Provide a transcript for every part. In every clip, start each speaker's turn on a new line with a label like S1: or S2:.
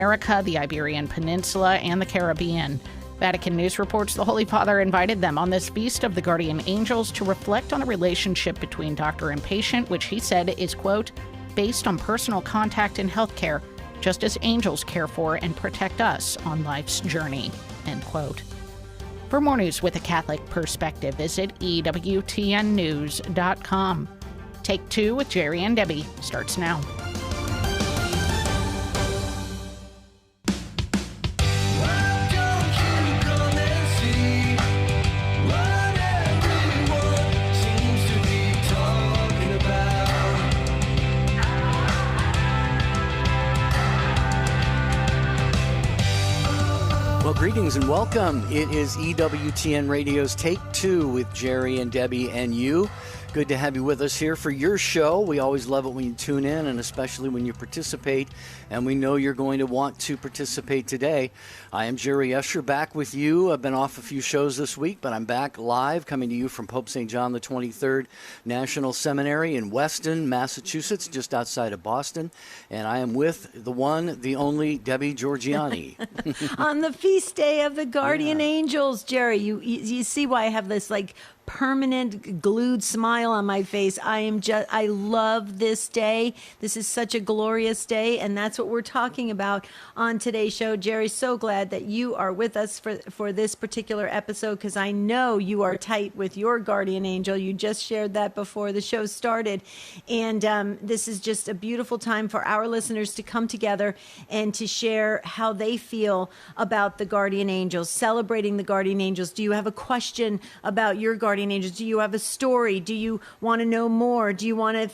S1: America, the Iberian Peninsula, and the Caribbean. Vatican News reports the Holy Father invited them on this Feast of the Guardian Angels to reflect on the relationship between doctor and patient, which he said is, quote, based on personal contact in healthcare, just as angels care for and protect us on life's journey, end quote. For more news with a Catholic perspective, visit EWTNnews.com. Take Two with Jerry and Debbie starts now.
S2: Well, greetings and welcome. It is EWTN Radio's Take Two with Jerry and Debbie and you. Good to have you with us here for your show. We always love it when you tune in, and especially when you participate, and we know you're going to want to participate today. I am Jerry Escher, back with you. I've been off a few shows this week, but I'm back live, coming to you from Pope St. John the 23rd National Seminary in Weston, Massachusetts, just outside of Boston, and I am with the one, the only Debbie Georgiani.
S3: On the feast day of the Guardian Angels, Jerry, you see why I have this, permanent glued smile on my face. I love this day. This is such a glorious day, and that's what we're talking about on today's show. Jerry, so glad that you are with us for this particular episode, because I know you are tight with your guardian angel. You just shared that before the show started, and this is just a beautiful time for our listeners to come together and to share how they feel about the guardian angels, celebrating the guardian angels. Do you have a question about your guardian angels? Do you have a story? Do you want to know more? Do you want to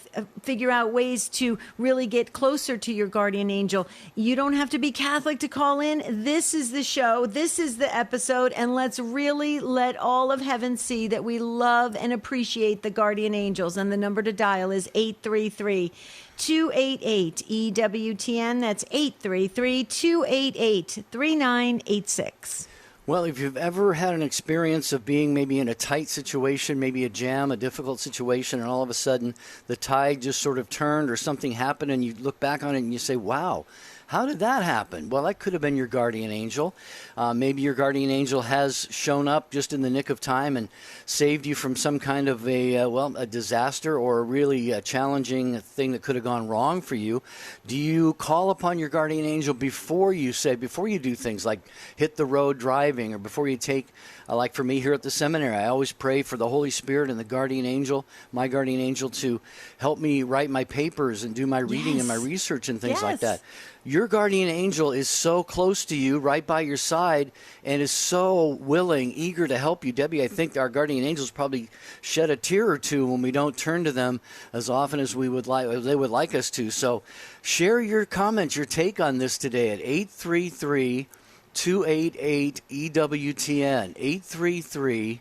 S3: figure out ways to really get closer to your guardian angel? You don't have to be Catholic to call in. This is the show. This is the episode. And let's really let all of heaven see that we love and appreciate the guardian angels. And the number to dial is 833-288-EWTN. That's 833-288-3986.
S2: Well, if you've ever had an experience of being maybe in a tight situation, maybe a jam, a difficult situation, and all of a sudden the tide just sort of turned or something happened, and you look back on it and you say, wow, how did that happen? Well, that could have been your guardian angel. Maybe your guardian angel has shown up just in the nick of time and saved you from some kind of a disaster or a really challenging thing that could have gone wrong for you. Do you call upon your guardian angel before you do things like hit the road driving, or before you take, like for me here at the seminary, I always pray for the Holy Spirit and the guardian angel, my guardian angel, to help me write my papers and do my reading and my research and things like that. Your guardian angel is so close to you, right by your side, and is so willing, eager to help you. Debbie, I think our guardian angels probably shed a tear or two when we don't turn to them as often as they would like us to. So share your comments, your take on this today at 833-288-EWTN,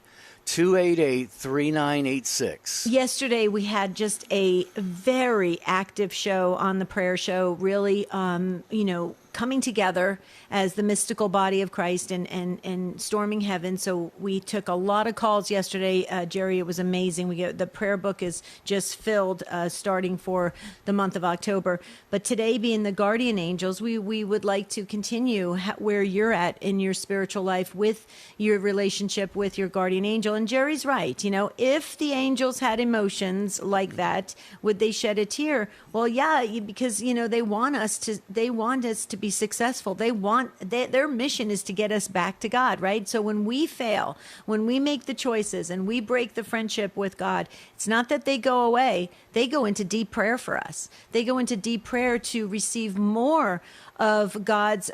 S2: 833-288-3986.
S3: Yesterday, we had just a very active show on the prayer show, really, coming together as the mystical body of Christ and storming heaven. So we took a lot of calls yesterday. Jerry, it was amazing. The prayer book is just filled starting for the month of October. But today, being the guardian angels, we would like to continue where you're at in your spiritual life with your relationship with your guardian angel. And Jerry's right. If the angels had emotions like that, would they shed a tear? Well, yeah, because, they want us to be successful. Their mission is to get us back to God, right? So when we fail, when we make the choices and we break the friendship with God, it's not that they go away. They go into deep prayer for us. They go into deep prayer to receive more of God's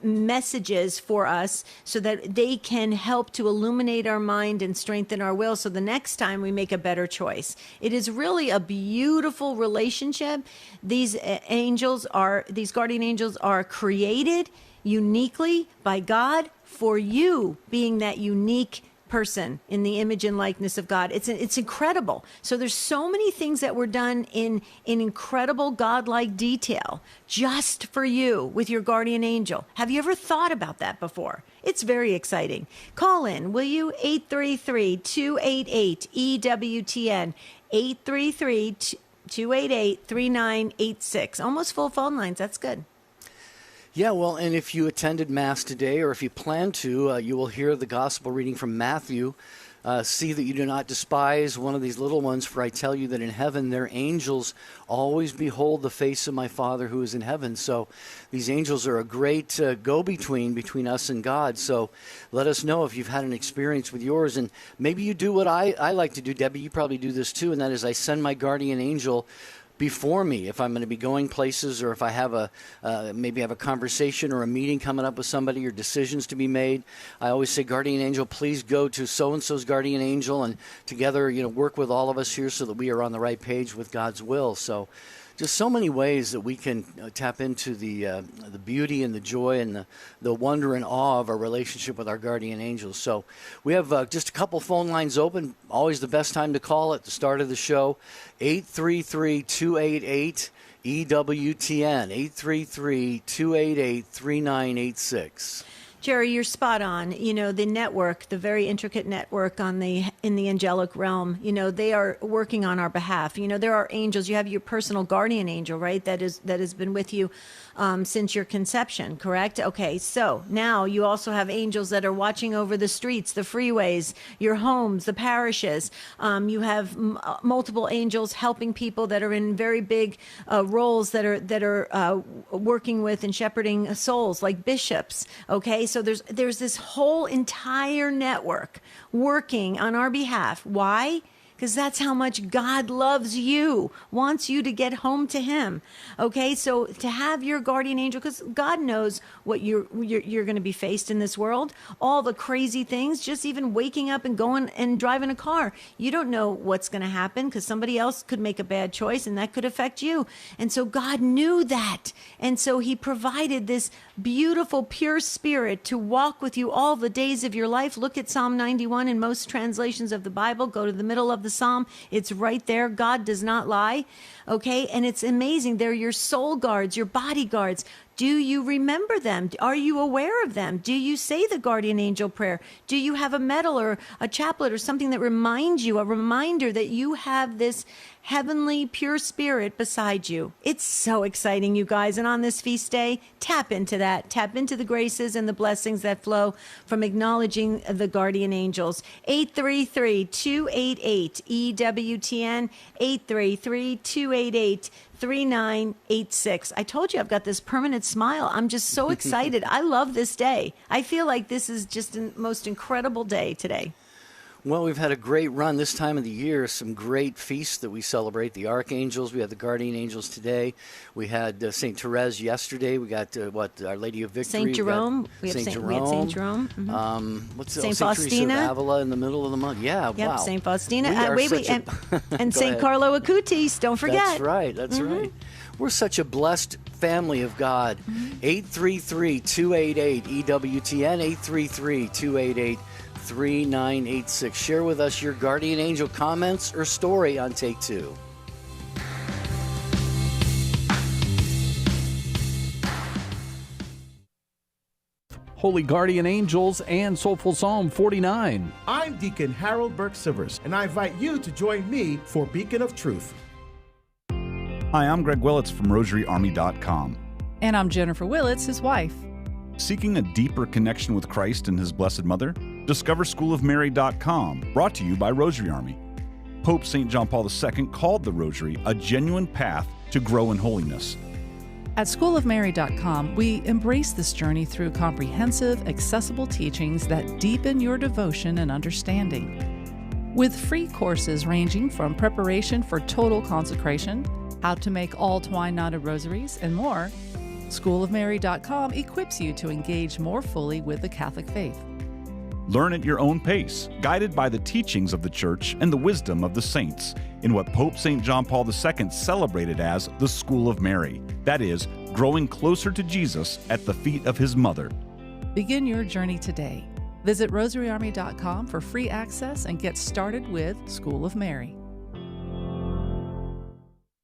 S3: messages for us, so that they can help to illuminate our mind and strengthen our will, so the next time we make a better choice. It is really a beautiful relationship. These guardian angels are created uniquely by God for you, being that unique person in the image and likeness of God. It's incredible. So there's so many things that were done in incredible godlike detail just for you with your guardian angel. Have you ever thought about that before? It's very exciting. Call in, will you? 833-288-EWTN, 833-288-3986. Almost full phone lines. That's good.
S2: Yeah, well, and if you attended Mass today, or if you plan to, you will hear the Gospel reading from Matthew. See that you do not despise one of these little ones, for I tell you that in heaven their angels always behold the face of my Father who is in heaven. So these angels are a great go-between between us and God. So let us know if you've had an experience with yours. And maybe you do what I like to do, Debbie. You probably do this too, and that is I send my guardian angel before me if I'm going to be going places, or if I have maybe have a conversation or a meeting coming up with somebody, or decisions to be made. I always say, guardian angel, please go to so-and-so's guardian angel, and together, work with all of us here so that we are on the right page with God's will. So just so many ways that we can tap into the beauty and the joy and the wonder and awe of our relationship with our guardian angels. So we have just a couple phone lines open. Always the best time to call at the start of the show, 833-288-EWTN, 833-288-3986.
S3: Jerry, you're spot on. The network, the very intricate network in the angelic realm, they are working on our behalf. There are angels. You have your personal guardian angel, right? That has been with you since your conception, correct? Okay, so now you also have angels that are watching over the streets, the freeways, your homes, the parishes. You have multiple angels helping people that are in very big roles that are working with and shepherding souls, like bishops. Okay, so there's this whole entire network working on our behalf. Why? Because that's how much God loves you, wants you to get home to him. Okay, so to have your guardian angel, because God knows what you're going to be faced in this world, all the crazy things, just even waking up and going and driving a car. You don't know what's going to happen, because somebody else could make a bad choice and that could affect you. And so God knew that. And so he provided this beautiful, pure spirit to walk with you all the days of your life. Look at Psalm 91 in most translations of the Bible. Go to the middle of the Psalm. It's right there. God does not lie. Okay. And it's amazing. They're your soul guards, your bodyguards. Do you remember them? Are you aware of them? Do you say the guardian angel prayer? Do you have a medal or a chaplet or something that reminds you, a reminder that you have this heavenly, pure spirit beside you? It's so exciting, you guys. And on this feast day, tap into that. Tap into the graces and the blessings that flow from acknowledging the guardian angels. 833-288-EWTN, 833-288-3986. I told you I've got this permanent smile. I'm just so excited. I love this day. I feel like this is just the most incredible day today.
S2: Well, we've had a great run this time of the year, some great feasts that we celebrate. The archangels, we had the guardian angels today. We had St. Therese yesterday. We got, Our Lady of Victory.
S3: St. Jerome. We had St. Jerome.
S2: Mm-hmm.
S3: St. Faustina.
S2: Teresa of Avila in the middle of the month. Yeah,
S3: yep,
S2: wow.
S3: St. Faustina. And
S2: Go
S3: St.
S2: ahead.
S3: Carlo Acutis, don't forget.
S2: That's right, that's right. We're such a blessed family of God. 833-288-EWTN, 833-288-3986. Share with us your guardian angel comments or story on Take Two.
S4: Holy Guardian Angels and Soulful Psalm 49.
S5: I'm Deacon Harold Burke-Sivers, and I invite you to join me for Beacon of Truth.
S6: Hi, I'm Greg Willits from RosaryArmy.com.
S7: And I'm Jennifer Willits, his wife.
S6: Seeking a deeper connection with Christ and His Blessed Mother? Discover SchoolofMary.com, brought to you by Rosary Army. Pope St. John Paul II called the Rosary a genuine path to grow in holiness.
S7: At SchoolofMary.com, we embrace this journey through comprehensive, accessible teachings that deepen your devotion and understanding. With free courses ranging from preparation for total consecration, how to make all twine-knotted rosaries, and more, SchoolofMary.com equips you to engage more fully with the Catholic faith.
S6: Learn at your own pace, guided by the teachings of the Church and the wisdom of the saints, in what Pope St. John Paul II celebrated as the School of Mary. That is, growing closer to Jesus at the feet of His Mother.
S7: Begin your journey today. Visit RosaryArmy.com for free access and get started with School of Mary.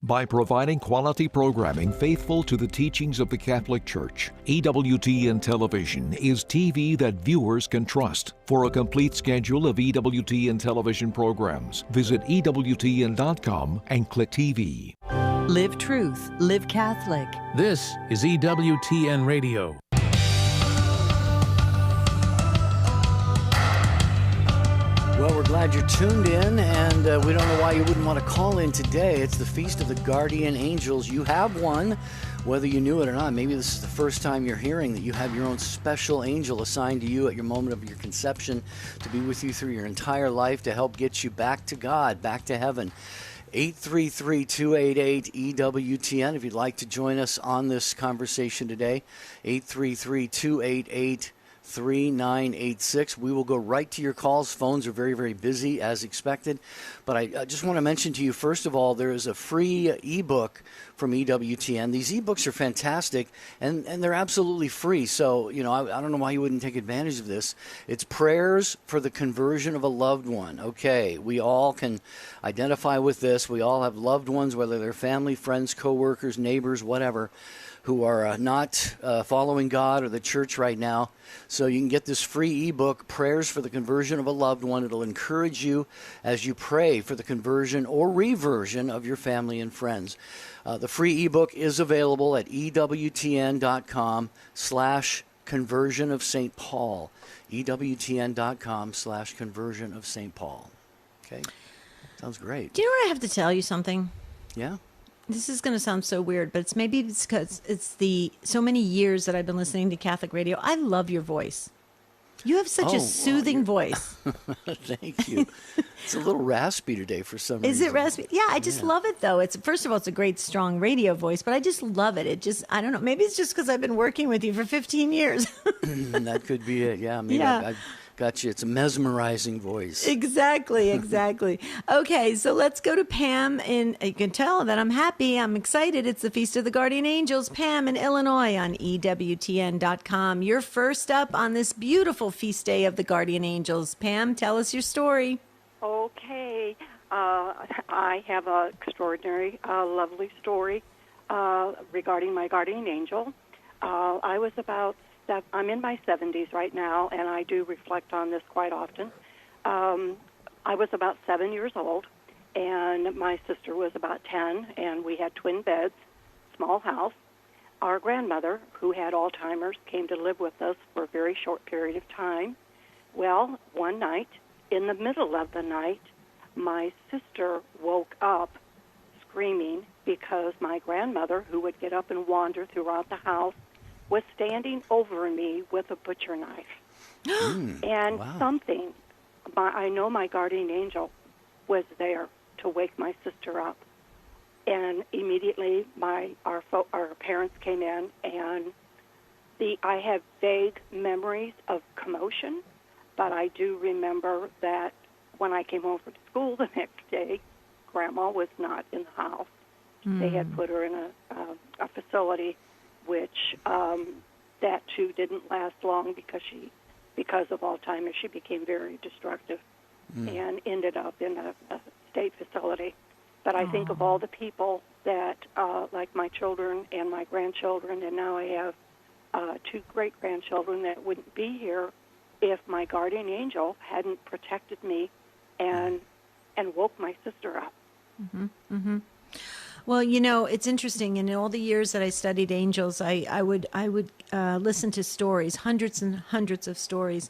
S8: By providing quality programming faithful to the teachings of the Catholic Church, EWTN Television is TV that viewers can trust. For a complete schedule of EWTN television programs, visit EWTN.com and click TV.
S9: Live truth, live Catholic.
S10: This is EWTN Radio.
S2: Well, we're glad you're tuned in, and we don't know why you wouldn't want to call in today. It's the Feast of the Guardian Angels. You have one, whether you knew it or not. Maybe this is the first time you're hearing that you have your own special angel assigned to you at your moment of your conception to be with you through your entire life to help get you back to God, back to heaven. 833-288-EWTN if you'd like to join us on this conversation today. 833-288-3986. We will go right to your calls. Phones are very, very busy as expected. But I just want to mention to you, first of all, there is a free ebook from EWTN. These ebooks are fantastic, and they're absolutely free. So, I don't know why you wouldn't take advantage of this. It's Prayers for the Conversion of a Loved One. Okay, we all can identify with this. We all have loved ones, whether they're family, friends, coworkers, neighbors, whatever, who are not following God or the church right now. So you can get this free ebook, Prayers for the Conversion of a Loved One. It'll encourage you as you pray for the conversion or reversion of your family and friends. The free ebook is available at EWTN.com/conversion of St. Paul. EWTN.com/conversion of St. Paul. Okay? Sounds great.
S3: Do you know what I have to tell you something?
S2: Yeah?
S3: This is going to sound so weird, but it's because it's the so many years that I've been listening to Catholic radio. I love your voice. You have such a soothing voice.
S2: Thank you. It's a little raspy today for some reason.
S3: Is it raspy? Yeah, I just love it, though. First of all, it's a great, strong radio voice, but I just love it. I don't know. Maybe it's just because I've been working with you for 15 years.
S2: That could be it. Yeah, maybe I've got you. It's a mesmerizing voice.
S3: Exactly. Okay, so let's go to Pam. And you can tell that I'm happy. I'm excited. It's the Feast of the Guardian Angels. Pam in Illinois on EWTN.com. You're first up on this beautiful feast day of the Guardian Angels. Pam, tell us your story.
S11: Okay. I have an extraordinary, lovely story regarding my guardian angel. I'm in my 70s right now, and I do reflect on this quite often. I was about 7 years old, and my sister was about 10, and we had twin beds, small house. Our grandmother, who had Alzheimer's, came to live with us for a very short period of time. Well, one night, in the middle of the night, my sister woke up screaming because my grandmother, who would get up and wander throughout the house, was standing over me with a butcher knife. And something, I know my guardian angel was there to wake my sister up. And immediately our parents came in, and I have vague memories of commotion, but I do remember that when I came home from school the next day, Grandma was not in the house. They had put her in a facility, which that too didn't last long because of Alzheimer's. She became very destructive and ended up in a state facility. But I think of all the people that, like my children and my grandchildren, and now I have 2 great-grandchildren that wouldn't be here if my guardian angel hadn't protected me and woke my sister up.
S3: Well, it's interesting. In all the years that I studied angels, I would listen to stories, hundreds and hundreds of stories.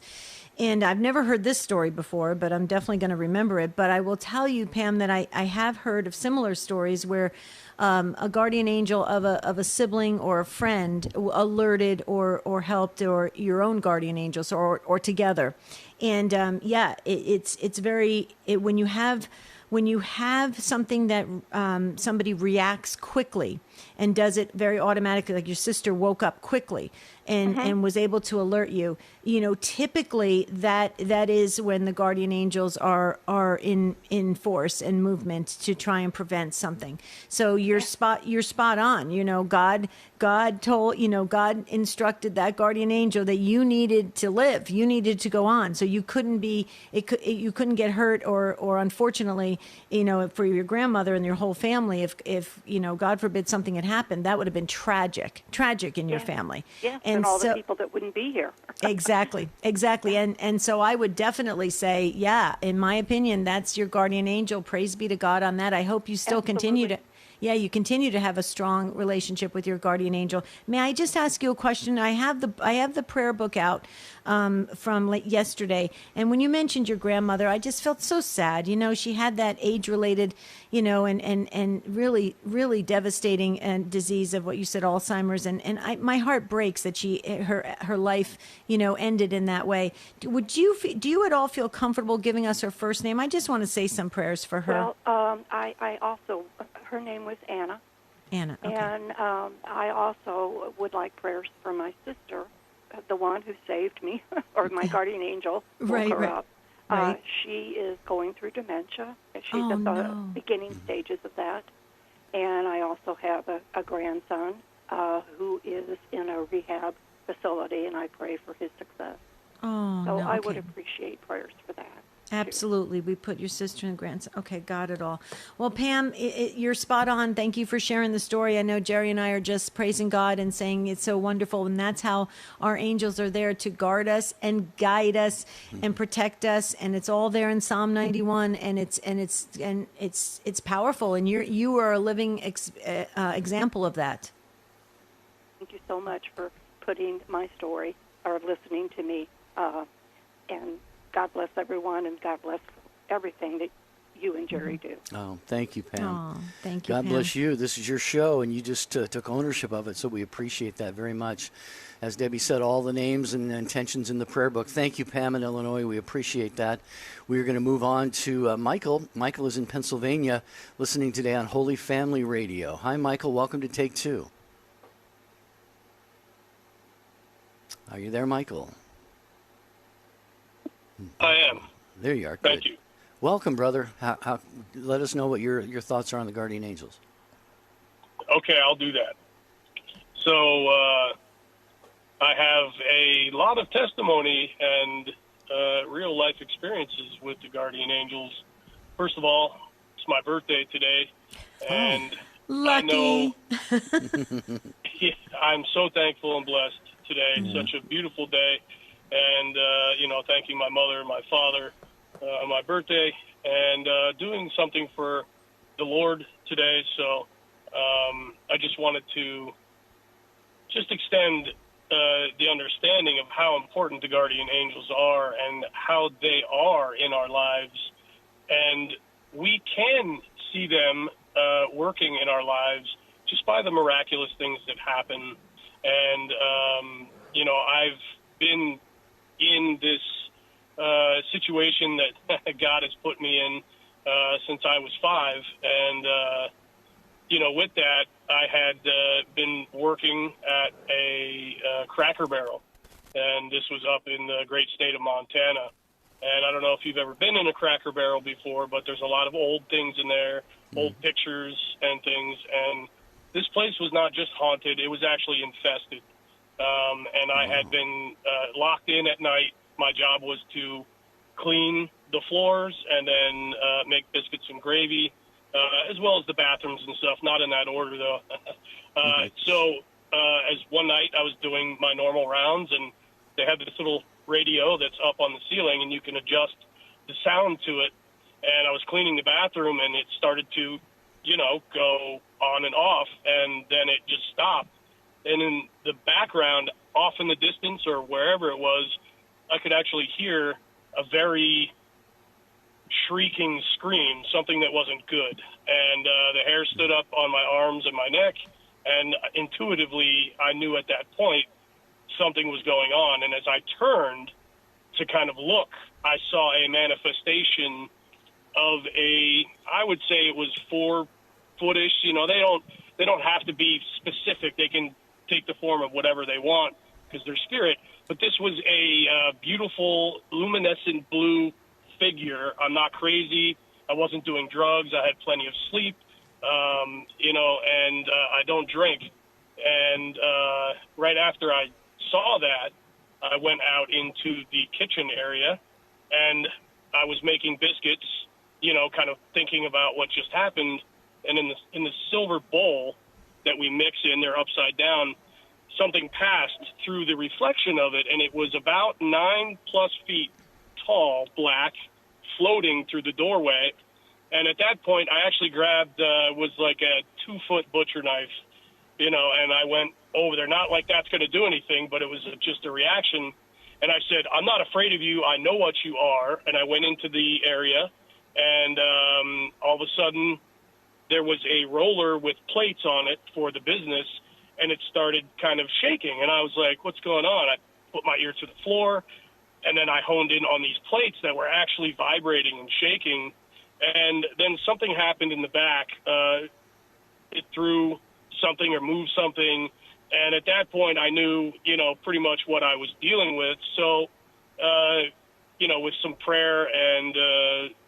S3: And I've never heard this story before, but I'm definitely going to remember it. But I will tell you, Pam, that I have heard of similar stories where a guardian angel of a sibling or a friend alerted or helped, or your own guardian angels, or together. And it's very when you have something that somebody reacts quickly and does it very automatically, like your sister woke up quickly and was able to alert you, typically that is when the guardian angels are in force and movement to try and prevent something. So you're spot on. God told, God instructed that guardian angel that you needed to live, you needed to go on. So you couldn't get hurt or unfortunately, for your grandmother and your whole family, if God forbid something had happened, that would have been tragic in your family.
S11: Yeah, and all the people that wouldn't be here.
S3: Exactly. And so I would definitely say, in my opinion, that's your guardian angel. Praise be to God on that. I hope you still continue to. Yeah, you continue to have a strong relationship with your guardian angel. May I just ask you a question? I have the prayer book out from yesterday, and when you mentioned your grandmother, I just felt so sad. You know, she had that age-related, you know, and really, really devastating disease of what you said, Alzheimer's, and my heart breaks that her life, you know, ended in that way. Do you at all feel comfortable giving us her first name? I just want to say some prayers for her.
S11: Well, I also, her name was Anna.
S3: Anna, okay.
S11: And I also would like prayers for my sister, the one who saved me, or my guardian angel, woke her up.
S3: Right.
S11: She is going through dementia. She's at the beginning stages of that. And I also have a grandson who is in a rehab facility, and I pray for his success.
S3: Oh,
S11: so
S3: no,
S11: I
S3: okay.
S11: would appreciate prayers for that.
S3: Absolutely. We put your sister and grandson. Okay, got it all. Well, Pam, you're spot on. Thank you for sharing the story. I know Jerry and I are just praising God and saying it's so wonderful. And that's how our angels are there to guard us and guide us and protect us. And it's all there in Psalm 91. And it's powerful. And you are a living example of that.
S11: Thank you so much for putting my story or listening to me. And God bless everyone, and God bless everything that you and Jerry do.
S2: Oh, thank you, Pam.
S3: Oh, thank you,
S2: God
S3: Pam.
S2: bless you. This is your show, and you just took ownership of it, so we appreciate that very much. As Debbie said, all the names and intentions in the prayer book. Thank you, Pam in Illinois. We appreciate that. We're going to move on to Michael. Michael is in Pennsylvania, listening today on Holy Family Radio. Hi, Michael. Welcome to Take Two. Are you there, Michael?
S12: I am.
S2: There you are.
S12: Thank
S2: Good.
S12: you.
S2: Welcome, brother. Let us know what your thoughts are on the guardian angels.
S12: Okay, I'll do that. So I have a lot of testimony and real life experiences with the guardian angels. First of all, it's my birthday today, and
S3: lucky.
S12: I know I'm so thankful and blessed today. It's such a beautiful day. And, thanking my mother and my father on my birthday and doing something for the Lord today. So I just wanted to just extend the understanding of how important the guardian angels are and how they are in our lives. And we can see them working in our lives just by the miraculous things that happen. And, I've been in this situation that God has put me in since I was 5. And, with that, I had been working at a Cracker Barrel. And this was up in the great state of Montana. And I don't know if you've ever been in a Cracker Barrel before, but there's a lot of old things in there, old pictures and things. And this place was not just haunted, it was actually infested. And I had been locked in at night. My job was to clean the floors and then make biscuits and gravy, as well as the bathrooms and stuff. Not in that order, though. So as one night I was doing my normal rounds, and they had this little radio that's up on the ceiling, and you can adjust the sound to it. And I was cleaning the bathroom, and it started to, go on and off, and then it just stopped. And in the background, off in the distance or wherever it was, I could actually hear a very shrieking scream, something that wasn't good. And the hair stood up on my arms and my neck, and intuitively I knew at that point something was going on. And as I turned to kind of look, I saw a manifestation of I would say it was 4-footish. They don't have to be specific. They can take the form of whatever they want because they're spirit. But this was a beautiful, luminescent blue figure. I'm not crazy. I wasn't doing drugs. I had plenty of sleep, and I don't drink. And right after I saw that, I went out into the kitchen area, and I was making biscuits, kind of thinking about what just happened. And in the silver bowl that we mix in, they're upside down, something passed through the reflection of it, and it was about 9+ feet tall, black, floating through the doorway. And at that point, I actually grabbed, was like a 2-foot butcher knife, and I went over there. Not like that's going to do anything, but it was just a reaction. And I said, I'm not afraid of you. I know what you are. And I went into the area, and all of a sudden there was a roller with plates on it for the business, and it started kind of shaking. And I was like, what's going on? I put my ear to the floor, and then I honed in on these plates that were actually vibrating and shaking. And then something happened in the back. It threw something or moved something. And at that point, I knew, pretty much what I was dealing with. So, with some prayer and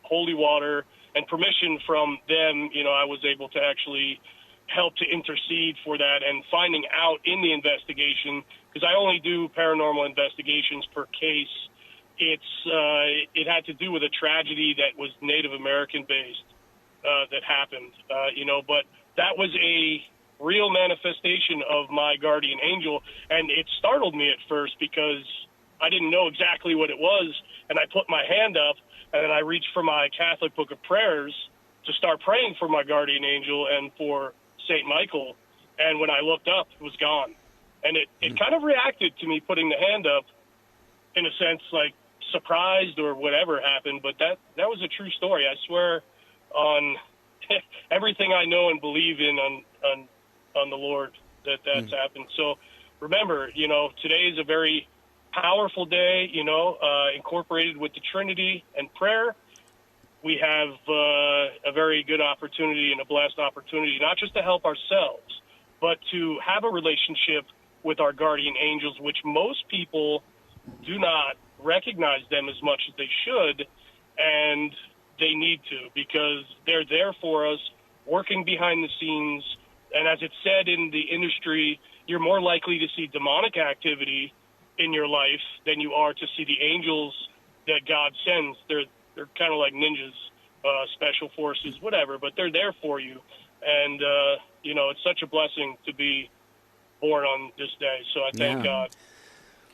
S12: holy water and permission from them, I was able to actually help to intercede for that. And finding out in the investigation, because I only do paranormal investigations per case, it had to do with a tragedy that was Native American based that happened, but that was a real manifestation of my guardian angel. And it startled me at first because I didn't know exactly what it was. And I put my hand up and then I reached for my Catholic Book of Prayers to start praying for my guardian angel and for St. Michael. And when I looked up, it was gone. And it kind of reacted to me putting the hand up, in a sense, like surprised or whatever happened. But that was a true story. I swear on everything I know and believe in on the Lord that's happened. So remember, today is a very powerful day, incorporated with the Trinity and prayer. We have a very good opportunity and a blessed opportunity, not just to help ourselves, but to have a relationship with our guardian angels, which most people do not recognize them as much as they should, and they need to, because they're there for us, working behind the scenes. And as it's said in the industry, you're more likely to see demonic activity in your life than you are to see the angels that God sends. They're kind of like ninjas, special forces, whatever, but they're there for you. And, it's such a blessing to be born on this day. So I thank God.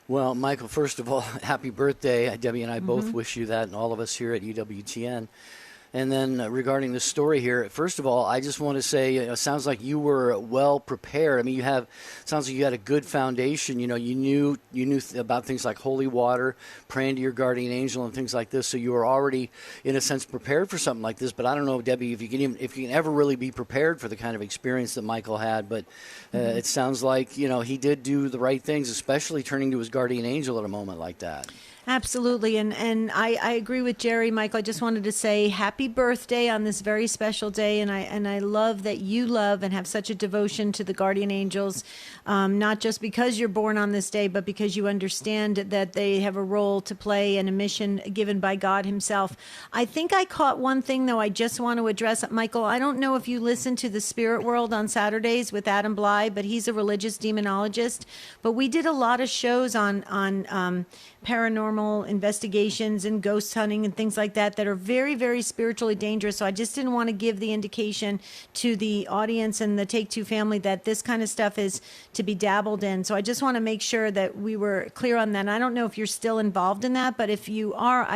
S2: Well, Michael, first of all, happy birthday. Debbie and I both wish you that, and all of us here at EWTN. And then regarding the story here, first of all, I just want to say it sounds like you were well prepared. I mean, sounds like you had a good foundation. You knew about things like holy water, praying to your guardian angel, and things like this. So you were already, in a sense, prepared for something like this. But I don't know, Debbie, if you can ever really be prepared for the kind of experience that Michael had. But it sounds like he did do the right things, especially turning to his guardian angel at a moment like that.
S3: Absolutely. And I agree with Jerry. Michael, I just wanted to say happy birthday on this very special day. And I love that you love and have such a devotion to the guardian angels, not just because you're born on this day, but because you understand that they have a role to play and a mission given by God himself. I think I caught one thing, though, I just want to address. Michael, I don't know if you listen to the Spirit World on Saturdays with Adam Bly, but he's a religious demonologist. But we did a lot of shows on paranormal investigations and ghost hunting and things like that are very, very spiritually dangerous. So I just didn't want to give the indication to the audience and the Take Two family that this kind of stuff is to be dabbled in. So I just want to make sure that we were clear on that. And I don't know if you're still involved in that, but if you are,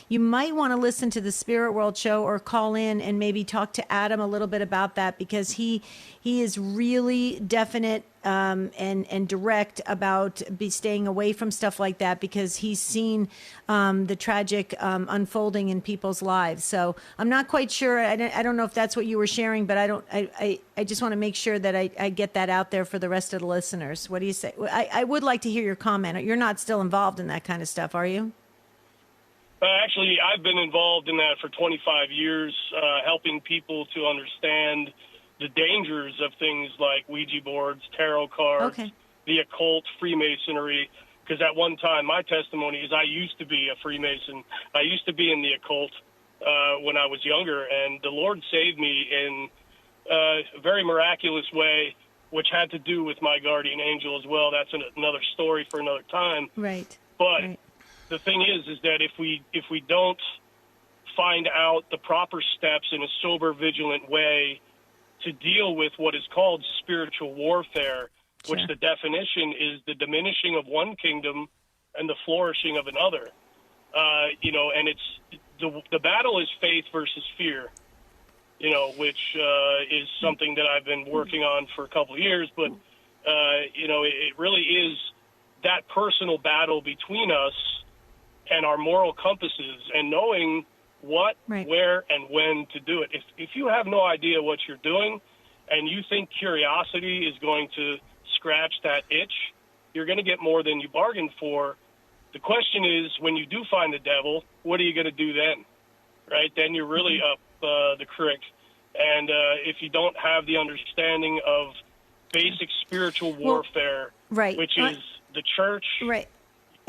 S3: you might want to listen to the Spirit World show or call in and maybe talk to Adam a little bit about that, because he is really definite and direct about staying away from stuff like that, because he's seen the tragic unfolding in people's lives. So I'm not quite sure. I don't know if that's what you were sharing, but I just want to make sure that I get that out there for the rest of the listeners. What do you say? I would like to hear your comment. You're not still involved in that kind of stuff, are you?
S12: Actually, I've been involved in that for 25 years, helping people to understand the dangers of things like Ouija boards, tarot cards, the occult, Freemasonry. Because at one time, my testimony is I used to be a Freemason. I used to be in the occult when I was younger, and the Lord saved me in a very miraculous way, which had to do with my guardian angel as well. That's another story for another time.
S3: Right.
S12: But the thing is that if we don't find out the proper steps in a sober, vigilant way to deal with what is called spiritual warfare, which the definition is the diminishing of one kingdom and the flourishing of another. And it's the battle is faith versus fear. which is something that I've been working on for a couple of years. But, it really is that personal battle between us and our moral compasses and knowing what, where, and when to do it. If you have no idea what you're doing and you think curiosity is going to scratch that itch, you're going to get more than you bargained for. The question is, when you do find the devil, what are you going to do then? Right? Then you're really up the creek. And if you don't have the understanding of basic spiritual warfare, which is the church.
S3: Right.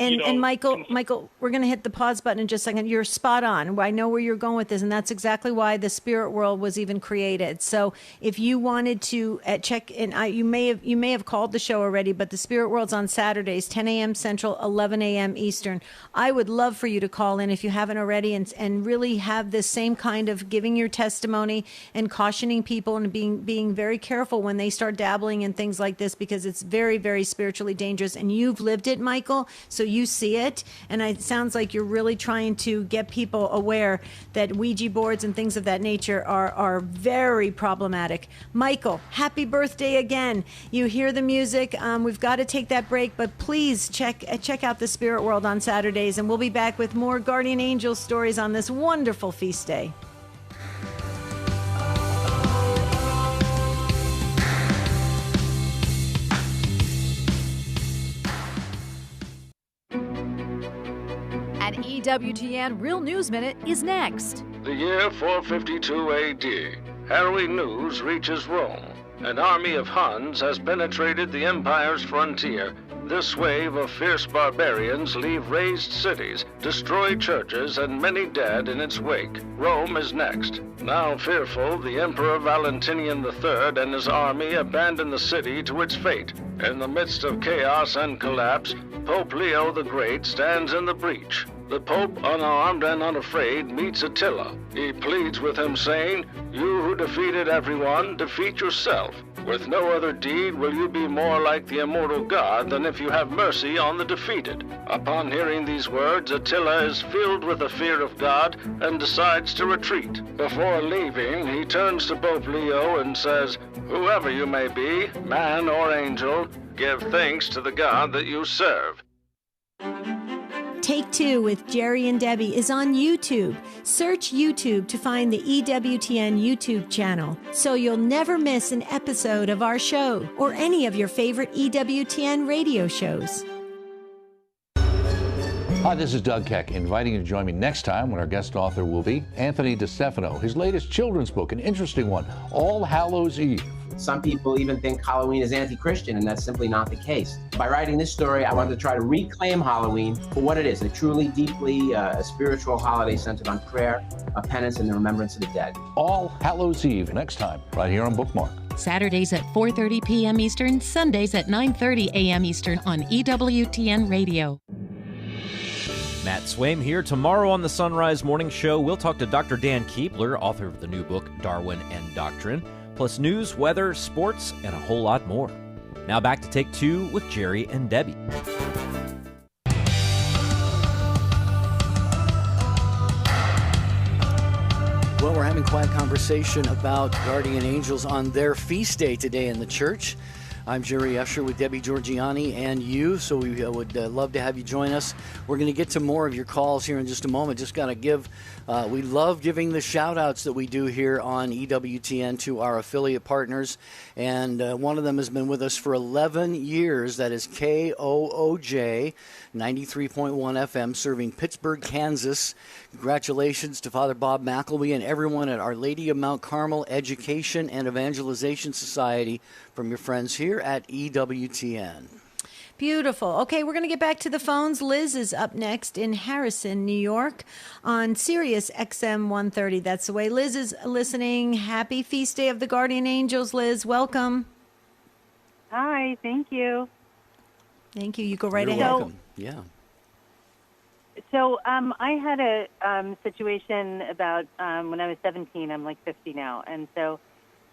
S3: And Michael, we're going to hit the pause button in just a second. You're spot on. I know where you're going with this, and that's exactly why the spirit world was even created. So if you wanted to check, and you may have called the show already, but the spirit world's on Saturdays, 10 a.m. Central, 11 a.m. Eastern. I would love for you to call in if you haven't already, and really have this same kind of giving your testimony and cautioning people and being very careful when they start dabbling in things like this, because it's very, very spiritually dangerous. And you've lived it, Michael, so you see it, and it sounds like you're really trying to get people aware that Ouija boards and things of that nature are very problematic. Michael, happy birthday again. You hear the music. We've got to take that break, but please check out the Spirit World on Saturdays, and we'll be back with more Guardian Angel stories on this wonderful feast day.
S13: An EWTN Real News Minute is next.
S14: The year 452 AD, harrowing news reaches Rome. An army of Huns has penetrated the empire's frontier. This wave of fierce barbarians leave razed cities, destroy churches, and many dead in its wake. Rome is next. Now fearful, the Emperor Valentinian III and his army abandon the city to its fate. In the midst of chaos and collapse, Pope Leo the Great stands in the breach. The Pope, unarmed and unafraid, meets Attila. He pleads with him, saying, "You who defeated everyone, defeat yourself. With no other deed will you be more like the immortal God than if you have mercy on the defeated." Upon hearing these words, Attila is filled with the fear of God and decides to retreat. Before leaving, he turns to Pope Leo and says, "Whoever you may be, man or angel, give thanks to the God that you serve."
S3: Take Two with Jerry and Debbie is on YouTube. Search YouTube to find the EWTN YouTube channel, so you'll never miss an episode of our show or any of your favorite EWTN radio shows.
S15: Hi, this is Doug Keck, inviting you to join me next time when our guest author will be Anthony DeStefano. His latest children's book, an interesting one, All Hallows Eve.
S16: Some people even think Halloween is anti-Christian, and that's simply not the case. By writing this story, I wanted to try to reclaim Halloween for what it is, a truly deeply spiritual holiday centered on prayer, penance, and the remembrance of the dead.
S15: All Hallows Eve, next time, right here on Bookmark.
S17: Saturdays at 4:30 p.m. Eastern, Sundays at 9:30 a.m. Eastern on EWTN Radio.
S18: Matt Swaim here. Tomorrow on the Sunrise Morning Show, we'll talk to Dr. Dan Keepler, author of the new book, Darwin and Doctrine, plus news, weather, sports, and a whole lot more. Now back to Take Two with Jerry and Debbie.
S2: Well, we're having quite a conversation about guardian angels on their feast day today in the church. I'm Jerry Usher with Debbie Georgiani and you, so we would love to have you join us. We're going to get to more of your calls here in just a moment. Just got to give, we love giving the shout-outs that we do here on EWTN to our affiliate partners, and one of them has been with us for 11 years. That is KOOJ 93.1 FM, serving Pittsburgh, Kansas. Congratulations to Father Bob McElwee and everyone at Our Lady of Mount Carmel Education and Evangelization Society from your friends here at EWTN.
S3: Beautiful. Okay, we're going to get back to the phones. Liz is up next in Harrison, New York on Sirius XM 130. That's the way Liz is listening. Happy Feast Day of the Guardian Angels, Liz. Welcome.
S19: Hi, thank you.
S3: Thank you. You go right
S2: You're
S3: ahead.
S2: welcome. Yeah.
S19: So I had a situation about when I was 17. I'm like 50 now. And so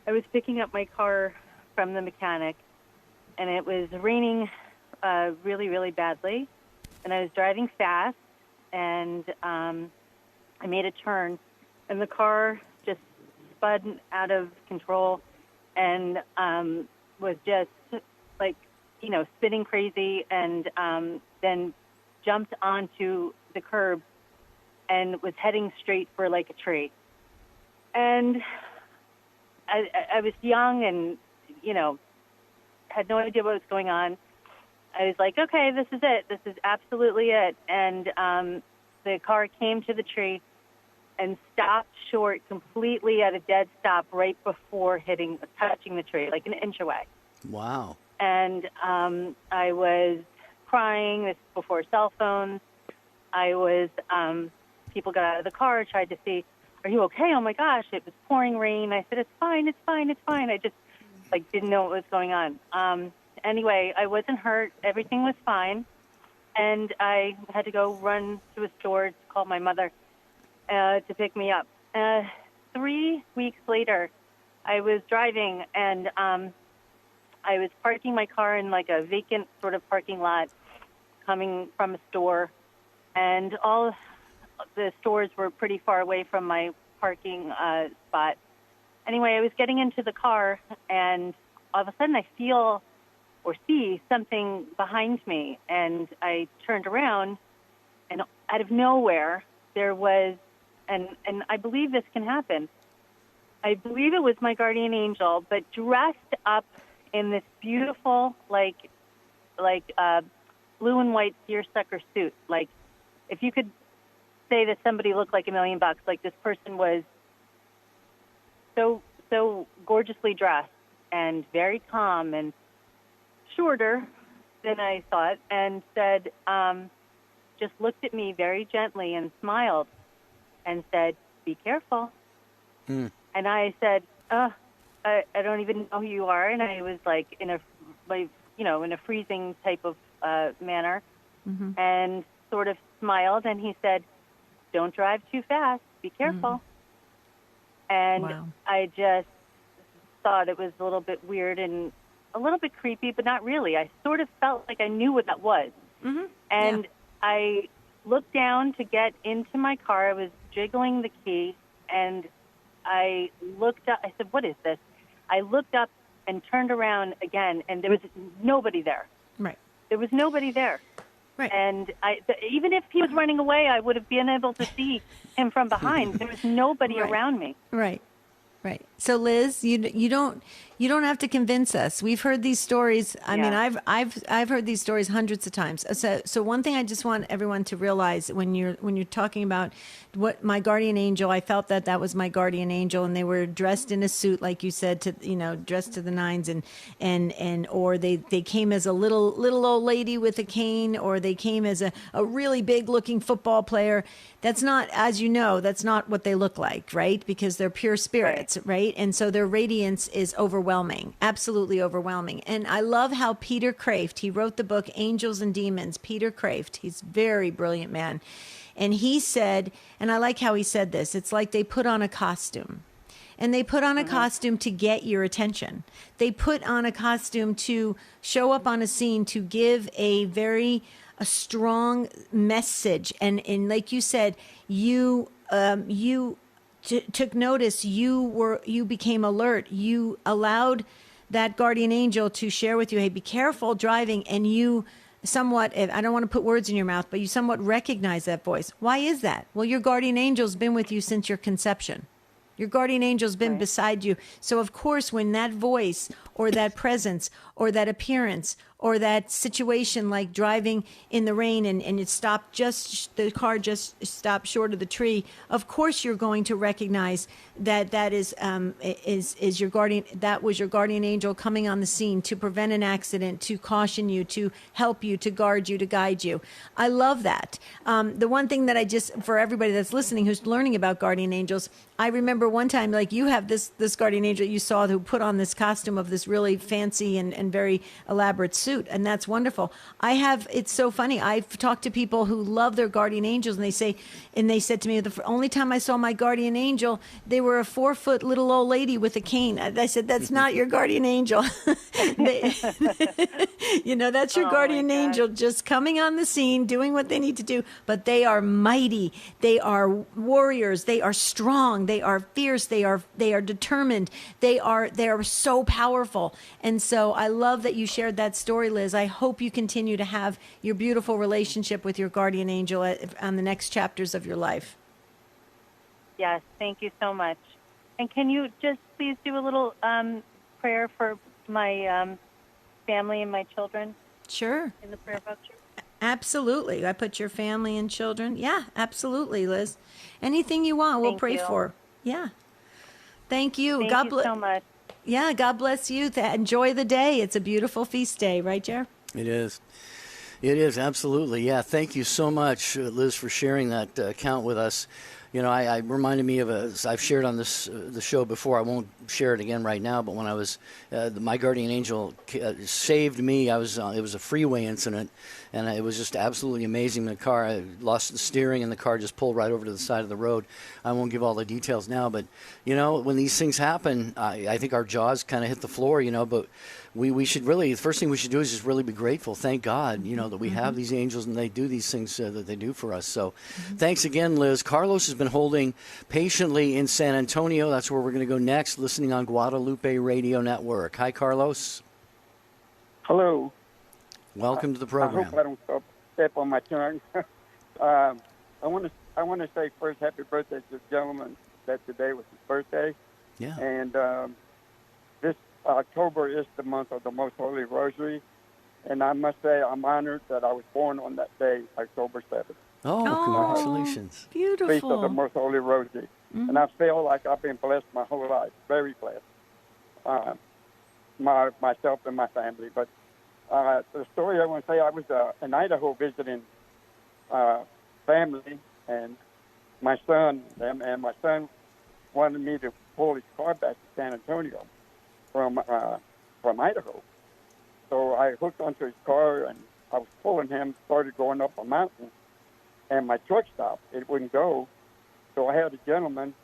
S19: I was picking up my car from the mechanic, and it was raining really, really badly. And I was driving fast, and I made a turn, and the car just spun out of control and was just like, spinning crazy, and then jumped onto the curb and was heading straight for like a tree. And I was young and, had no idea what was going on. I was like, okay, this is it. This is absolutely it. And the car came to the tree and stopped short completely at a dead stop right before touching the tree, like an inch away.
S2: Wow.
S19: And I was crying. This was before cell phones. People got out of the car, tried to see, are you okay? Oh my gosh, it was pouring rain. I said, it's fine. I just didn't know what was going on. Anyway, I wasn't hurt. Everything was fine. And I had to go run to a store to call my mother to pick me up. 3 weeks later, I was driving, and I was parking my car in like a vacant sort of parking lot coming from a store. And all the stores were pretty far away from my parking spot. Anyway, I was getting into the car, and all of a sudden I feel or see something behind me, and I turned around, and out of nowhere there was, and I believe this can happen, I believe it was my guardian angel, but dressed up in this beautiful, like blue and white seersucker suit. Like, if you could say that somebody looked like $1 million, like this person was so gorgeously dressed and very calm and shorter than I thought, and said, just looked at me very gently and smiled and said, "Be careful." And I said, I don't even know who you are. And I was like in a freezing type of manner, and sort of smiled. And he said, "Don't drive too fast. Be careful." And
S3: Wow.
S19: I just thought it was a little bit weird and a little bit creepy, but not really. I sort of felt like I knew what that was. And I looked down to get into my car. I was jiggling the key, and I looked up. I said, "What is this?" I looked up and turned around again, and there was nobody there.
S3: Right.
S19: There was nobody there.
S3: Right.
S19: And even if he was running away, I would have been able to see him from behind. There was nobody around me.
S3: Right. Right. So Liz, you don't have to convince us. We've heard these stories. I mean, I've heard these stories hundreds of times. So one thing I just want everyone to realize when you're talking about what my guardian angel, I felt that was my guardian angel, and they were dressed in a suit, like you said, dressed to the nines, and or they came as a little old lady with a cane, or they came as a really big looking football player. That's not, as you know, that's not what they look like, right? Because they're pure spirits, right? And so their radiance is overwhelming, absolutely overwhelming. And I love how Peter Kraft, he wrote the book Angels and Demons. Peter Kraft, he's a very brilliant man. And he said, and I like how he said this, it's like they put on a costume. And they put on a costume to get your attention. They put on a costume to show up on a scene to give a strong message. And like you said, you took notice, you became alert, you allowed that guardian angel to share with you, hey, be careful driving, and you somewhat, I don't want to put words in your mouth, but you somewhat recognize that voice. Why is that? Well, your guardian angel's been with you since your conception. Your guardian angel's been beside you. So of course, when that voice or that presence or that appearance or that situation, like driving in the rain and it stopped, the car just stopped short of the tree, of course you're going to recognize that is your guardian. That was your guardian angel coming on the scene to prevent an accident, to caution you, to help you, to guard you, to guide you. I love that. The one thing that for everybody that's listening who's learning about guardian angels, I remember one time, like you have this guardian angel you saw who put on this costume of this this really fancy and very elaborate suit, and that's wonderful. It's so funny. I've talked to people who love their guardian angels, and they said to me, the only time I saw my guardian angel, they were a 4-foot little old lady with a cane. I said, that's not your guardian angel. That's your guardian angel just coming on the scene, doing what they need to do. But they are mighty. They are warriors. They are strong. They are fierce. They are determined. They are so powerful. And so I love that you shared that story, Liz. I hope you continue to have your beautiful relationship with your guardian angel on the next chapters of your life.
S19: Yes, thank you so much. And can you just please do a little prayer for my family and my children?
S3: Sure.
S19: In the prayer book?
S3: Absolutely. I put your family and children. Yeah, absolutely, Liz. Anything you want, we'll pray for. Yeah. Thank you.
S19: Thank you so much.
S3: Yeah, God bless you. Enjoy the day. It's a beautiful feast day, right, Jer?
S2: It is. It is, absolutely. Yeah, thank you so much, Liz, for sharing that account with us. I reminded me of I've shared on the show before. I won't share it again right now. But when I was, my guardian angel saved me. It was a freeway incident, and it was just absolutely amazing. The car, I lost the steering, and the car just pulled right over to the side of the road. I won't give all the details now, but when these things happen, I think our jaws kind of hit the floor. But we should really, the first thing we should do is just really be grateful. Thank God, that we have these angels and they do these things that they do for us. So thanks again, Liz. Carlos has been holding patiently in San Antonio. That's where we're going to go next, listening on Guadalupe Radio Network. Hi, Carlos.
S20: Hello.
S2: Welcome to the program.
S20: I hope I don't step on my tongue. I want to say first happy birthday to the gentleman that today was his birthday.
S2: Yeah.
S20: And this October is the month of the Most Holy Rosary, and I must say I'm honored that I was born on that day, October 7th.
S2: Oh, congratulations.
S3: Beautiful.
S20: Feast of the Most Holy Rosary.
S3: Mm-hmm.
S20: And I feel like I've been blessed my whole life, very blessed, myself and my family. But the story I want to say, I was in Idaho visiting family, and my son wanted me to pull his car back to San Antonio from Idaho. So I hooked onto his car, and I was pulling him, started going up a mountain, and my truck stopped. It wouldn't go. So I had a gentleman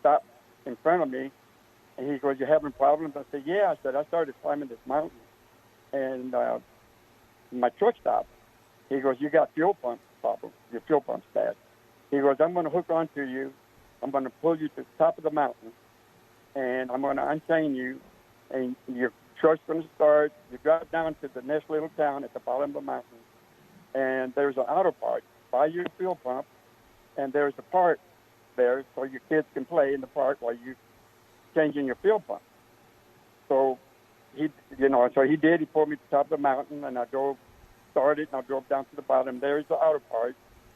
S20: stop in front of me, and he goes, "You having problems?" I said, "Yeah." I said, "I started climbing this mountain, and my truck stopped." He goes, "You got fuel pump problem. Your fuel pump's bad." He goes, "I'm going to hook onto you. I'm going to pull you to the top of the mountain, and I'm going to unchain you, and your truck's going to start. You drive down to the next little town at the bottom of the mountain, and there's an auto park by your fuel pump, and there's a park there so your kids can play in the park while you're changing your fuel pump." So he did. He pulled me to the top of the mountain, and I started, and I drove down to the bottom. There's the auto park.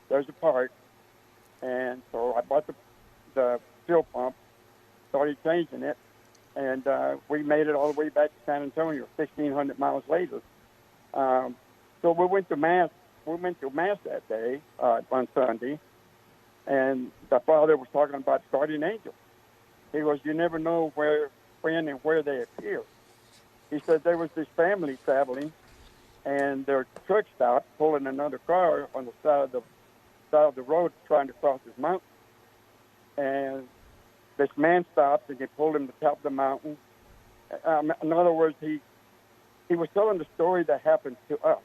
S20: There's a park. And so I bought the fuel pump, started changing it, and we made it all the way back to San Antonio, 1,600 miles later. So we went to mass. We went to mass that day on Sunday, and the father was talking about guardian angels. He goes, "You never know when and where they appear." He said there was this family traveling, and their truck stopped, pulling another car on the side of the road trying to cross this mountain. And this man stopped, and they pulled him to the top of the mountain. In other words, he was telling the story that happened to us.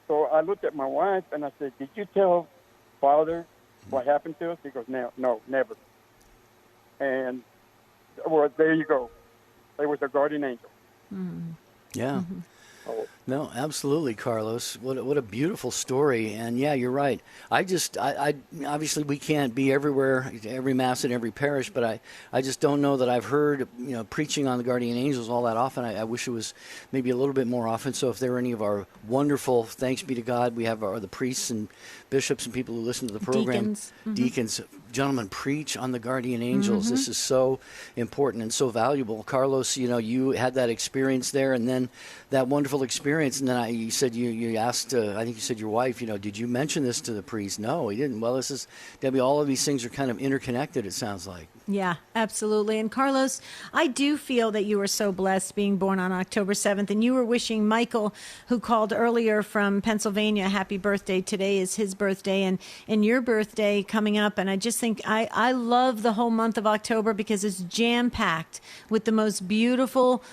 S20: So I looked at my wife, and I said, "Did you tell Father what happened to us?" He goes, No, never. And, well, there you go. There was a guardian angel.
S3: Mm-hmm.
S2: Yeah.
S3: Mm-hmm.
S20: Oh.
S2: No, absolutely, Carlos. What a beautiful story. And yeah, you're right. I obviously we can't be everywhere, every mass in every parish, but I just don't know that I've heard preaching on the guardian angels all that often. I wish it was maybe a little bit more often. So if there are any of our wonderful, thanks be to God, we have the priests and bishops and people who listen to the program, deacons, gentlemen, preach on the guardian angels. This is so important and so valuable. Carlos, you had that experience there, and then that wonderful experience. And then you said you asked, I think you said your wife, did you mention this to the priest? No, he didn't. Well, this is, Debbie, all of these things are kind of interconnected, it sounds like.
S3: Yeah, absolutely. And Carlos, I do feel that you were so blessed being born on October 7th. And you were wishing Michael, who called earlier from Pennsylvania, happy birthday. Today is his birthday and your birthday coming up. And I just think I love the whole month of October because it's jam-packed with the most beautiful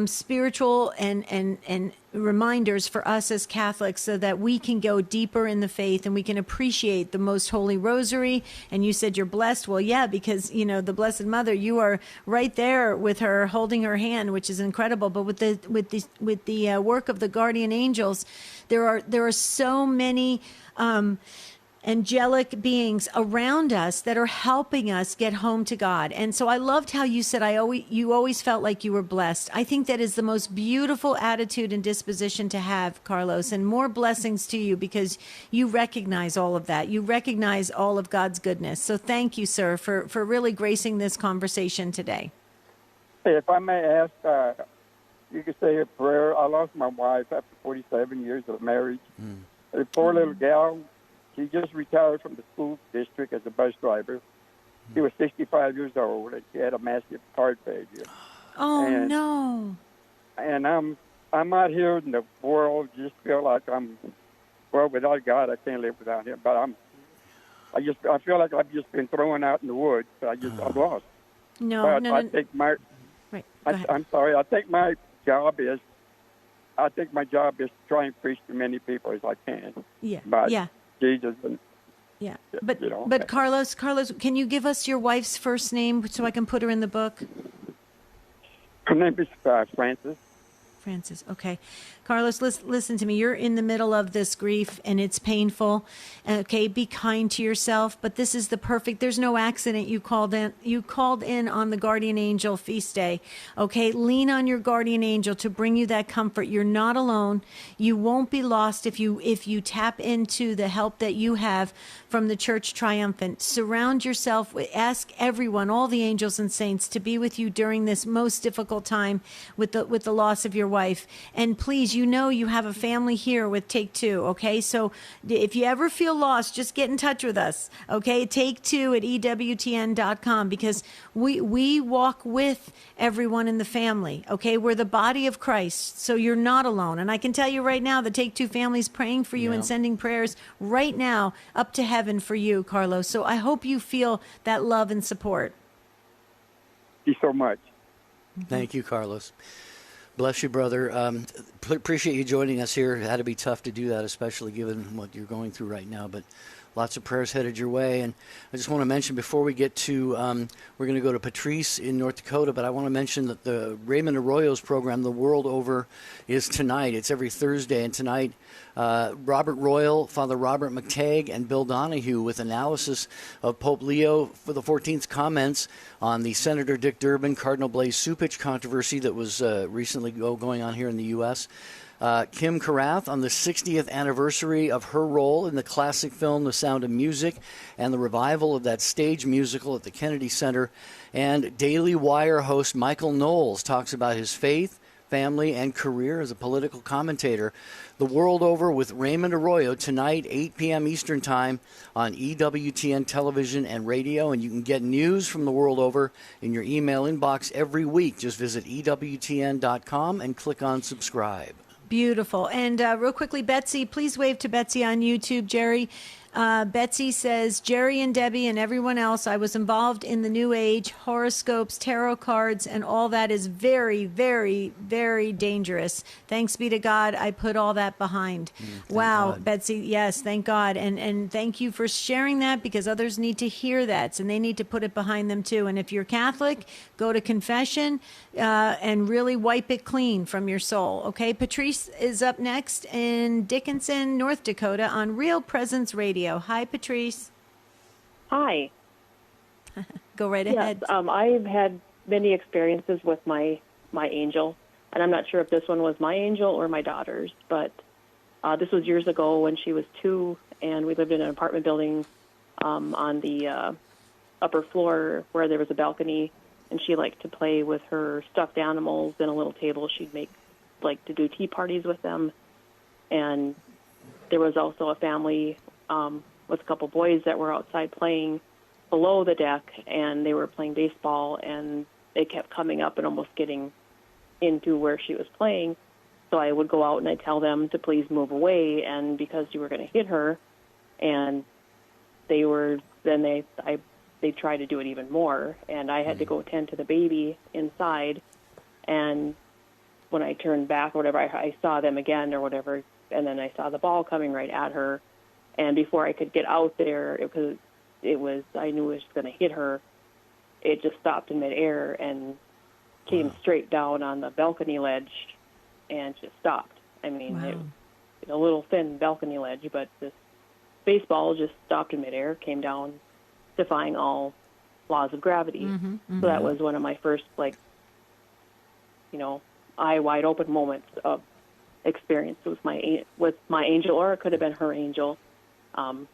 S3: spiritual and reminders for us as Catholics so that we can go deeper in the faith and we can appreciate the Most Holy Rosary. And you said you're blessed. Well, yeah, because, you know, the Blessed Mother, you are right there with her, holding her hand, which is incredible. But with the work of the guardian angels, there are so many angelic beings around us that are helping us get home to God. And so I loved how you said you always felt like you were blessed. I think that is the most beautiful attitude and disposition to have, Carlos, and more blessings to you because you recognize all of that. You recognize all of God's goodness. So thank you, sir, for really gracing this conversation today.
S20: Hey, if I may ask, you could say a prayer. I lost my wife after 47 years of marriage. A poor little gal. She just retired from the school district as a bus driver. She was 65 years old, and she had a massive heart failure.
S3: Oh, no.
S20: And I'm out here in the world, just feel like without God, I can't live without Him. But I feel like I've just been thrown out in the woods. I'm lost.
S3: No.
S20: I think I'm sorry. I think my job is to try and preach to many people as I can.
S3: Yeah.
S20: But
S3: yeah.
S20: Jesus and
S3: But Carlos, can you give us your wife's first name so I can put her in the book?
S20: Her name is Frances.
S3: Francis. Okay. Carlos, listen to me. You're in the middle of this grief and it's painful. Okay. Be kind to yourself, but this is there's no accident. You called in on the guardian angel feast day. Okay. Lean on your guardian angel to bring you that comfort. You're not alone. You won't be lost if you tap into the help that you have from the Church Triumphant. Surround yourself ask everyone, all the angels and saints, to be with you during this most difficult time with the loss of your wife. And please, you have a family here with Take Two, okay? So if you ever feel lost, just get in touch with us, okay? Take Two at EWTN.com because we walk with everyone in the family, okay? We're the body of Christ, so you're not alone. And I can tell you right now, the Take Two family is praying for you and sending prayers right now up to heaven for you, Carlos. So I hope you feel that love and support.
S20: Thank you so much.
S2: Thank you, Carlos. Bless you, brother. Appreciate you joining us here. It had to be tough to do that, especially given what you're going through right now. But lots of prayers headed your way. And I just want to mention before we get to, we're going to go to Patrice in North Dakota, but I want to mention that the Raymond Arroyo's program, The World Over, is tonight. It's every Thursday. And tonight, Robert Royal, Father Robert McTagg, and Bill Donahue with analysis of Pope Leo for the 14th's comments on the Senator Dick Durbin, Cardinal Blaise Cupich controversy that was recently going on here in the U.S., Kim Carath on the 60th anniversary of her role in the classic film The Sound of Music and the revival of that stage musical at the Kennedy Center. And Daily Wire host Michael Knowles talks about his faith, family, and career as a political commentator. The World Over with Raymond Arroyo tonight, 8 p.m. Eastern Time on EWTN television and radio. And you can get news from The World Over in your email inbox every week. Just visit EWTN.com and click on subscribe.
S3: Beautiful. And real quickly, Betsy, please wave to Betsy on YouTube, Jerry. Betsy says, Jerry and Debbie and everyone else, I was involved in the New Age, horoscopes, tarot cards, and all that is very, very, very dangerous. Thanks be to God, I put all that behind. Wow, God. Betsy, yes, thank God. And thank you for sharing that because others need to hear that, and they need to put it behind them too. And if you're Catholic, go to confession and really wipe it clean from your soul. Okay, Patrice is up next in Dickinson, North Dakota on Real Presence Radio. Hi, Patrice.
S21: Hi.
S3: Go right ahead.
S21: Yes, I've had many experiences with my angel, and I'm not sure if this one was my angel or my daughter's, but this was years ago when she was 2, and we lived in an apartment building on the upper floor where there was a balcony, and she liked to play with her stuffed animals and a little table. She'd like to do tea parties with them, and there was also a family with a couple boys that were outside playing, below the deck, and they were playing baseball, and they kept coming up and almost getting into where she was playing. So I would go out and I'd tell them to please move away, and because you were going to hit her, and they tried to do it even more, and I had to go tend to the baby inside, and when I turned back or whatever, I saw them again or whatever, and then I saw the ball coming right at her, and before I could get out there, I knew it was going to hit her, it just stopped in midair and came straight down on the balcony ledge and just stopped. I mean, it was a little thin balcony ledge, but this baseball just stopped in midair, came down, defying all laws of gravity. So that was one of my first, eye wide open moments of experience with my angel, or it could have been her angel. But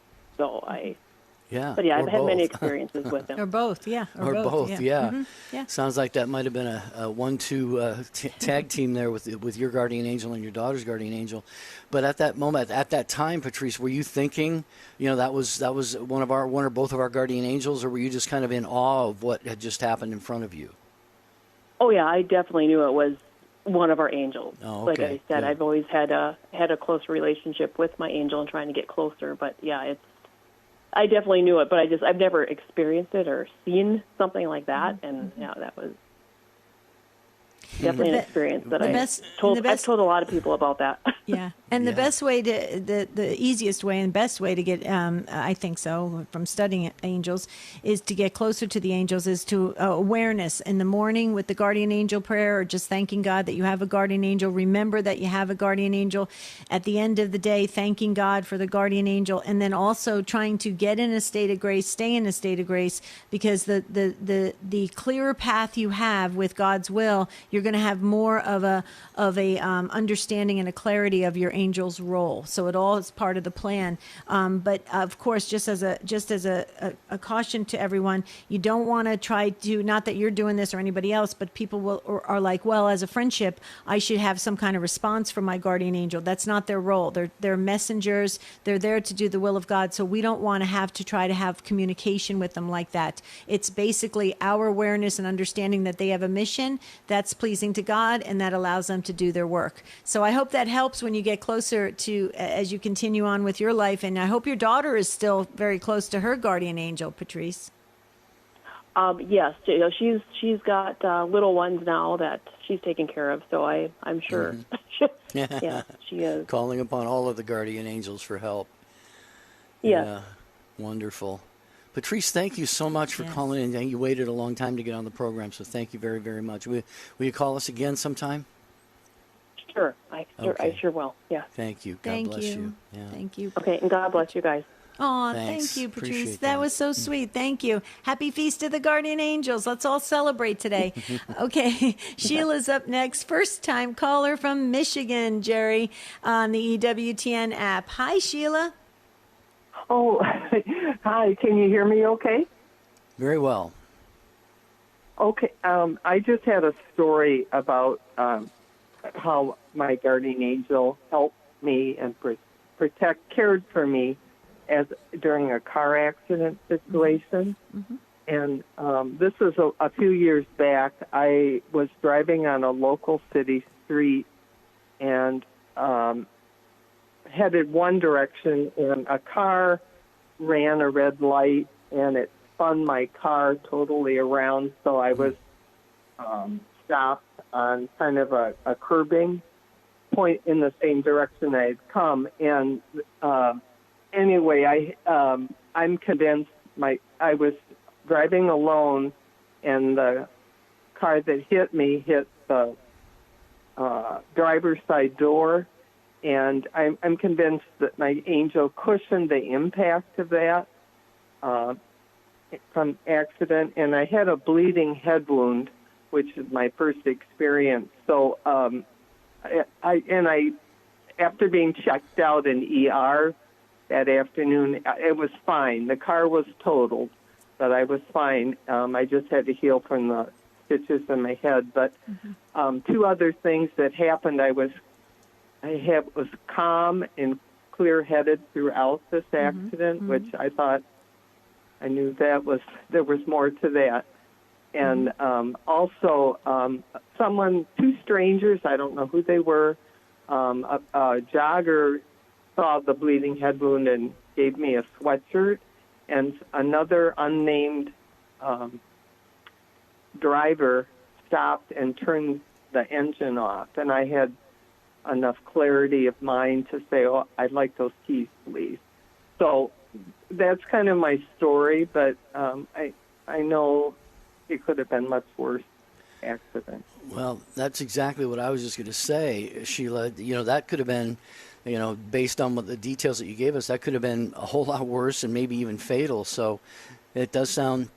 S21: I've had many experiences with them.
S3: Or both, yeah.
S2: Or both, yeah.
S3: Yeah.
S2: Sounds like that might have been a 1-2 tag team there with your guardian angel and your daughter's guardian angel. But at that moment, at that time, Patrice, were you thinking, that was one or both of our guardian angels, or were you just kind of in awe of what had just happened in front of you?
S21: Oh yeah, I definitely knew it was one of our angels.
S2: Oh, okay.
S21: Like I said,
S2: Good.
S21: I've always had a close relationship with my angel and trying to get closer. But yeah, I definitely knew it, but I've never experienced it or seen something like that, and that was definitely an experience that I've told a lot of people about that.
S3: Yeah, and the best way the easiest way and best way to get, I think so, from studying angels, is to get closer to the angels, is to awareness in the morning with the guardian angel prayer, or just thanking God that you have a guardian angel. Remember that you have a guardian angel. At the end of the day, thanking God for the guardian angel, and then also trying to get in a state of grace, stay in a state of grace, because the clearer path you have with God's will, you're going to have more of a understanding and a clarity of your angel's role. So it all is part of the plan. But of course, just as a caution to everyone, you don't want to try to, not that you're doing this or anybody else, but people are like, well, as a friendship, I should have some kind of response from my guardian angel. That's not their role. They're messengers. They're there to do the will of God. So we don't want to have to try to have communication with them like that. It's basically our awareness and understanding that they have a mission that's pleasing to God, and that allows them to do their work. So I hope that helps when you get closer to, as you continue on with your life. And I hope your daughter is still very close to her guardian angel, Patrice.
S21: Yes, she's got little ones now that she's taking care of, so I'm sure. Yeah, she is.
S2: Calling upon all of the guardian angels for help.
S21: Yes.
S2: Yeah, wonderful. Patrice, thank you so much for calling in. You waited a long time to get on the program, so thank you very, very much. Will you call us again sometime?
S21: Sure, I sure will. Yeah.
S2: Thank you. God bless you. Yeah.
S3: Thank you.
S21: Okay, and God bless you guys.
S3: Oh,
S2: Thanks.
S3: thank you, Patrice.
S2: Appreciate
S3: That was so sweet. Thank you. Happy Feast of the Guardian Angels. Let's all celebrate today. Okay, Sheila's up next. First-time caller from Michigan, Jerry, on the EWTN app. Hi, Sheila.
S1: Oh, hi. Can you hear me okay?
S2: Very well.
S1: Okay. I just had a story about how my guardian angel helped me and cared for me during a car accident situation.
S3: Mm-hmm.
S1: And this was a few years back. I was driving on a local city street and headed one direction, and a car ran a red light, and it spun my car totally around, so I was stopped on kind of a curbing point in the same direction I had come. And anyway, I'm convinced I was driving alone, and the car that hit me hit the driver's side door, and I'm convinced that my angel cushioned the impact of that from accident, and I had a bleeding head wound, which is my first experience. So I after being checked out in ER that afternoon, it was fine. The car was totaled, but I was fine. I just had to heal from the stitches in my head. But two other things that happened, I was calm and clear-headed throughout this accident, which I thought I knew there was more to that. And also, two strangers, I don't know who they were, a jogger saw the bleeding head wound and gave me a sweatshirt, and another unnamed driver stopped and turned the engine off. And I had enough clarity of mind to say, oh, I'd like those keys, please. So that's kind of my story, but I know it could have been much worse accident.
S2: Well, that's exactly what I was just going to say, Sheila. That could have been, based on what the details that you gave us, that could have been a whole lot worse and maybe even fatal. So it does sound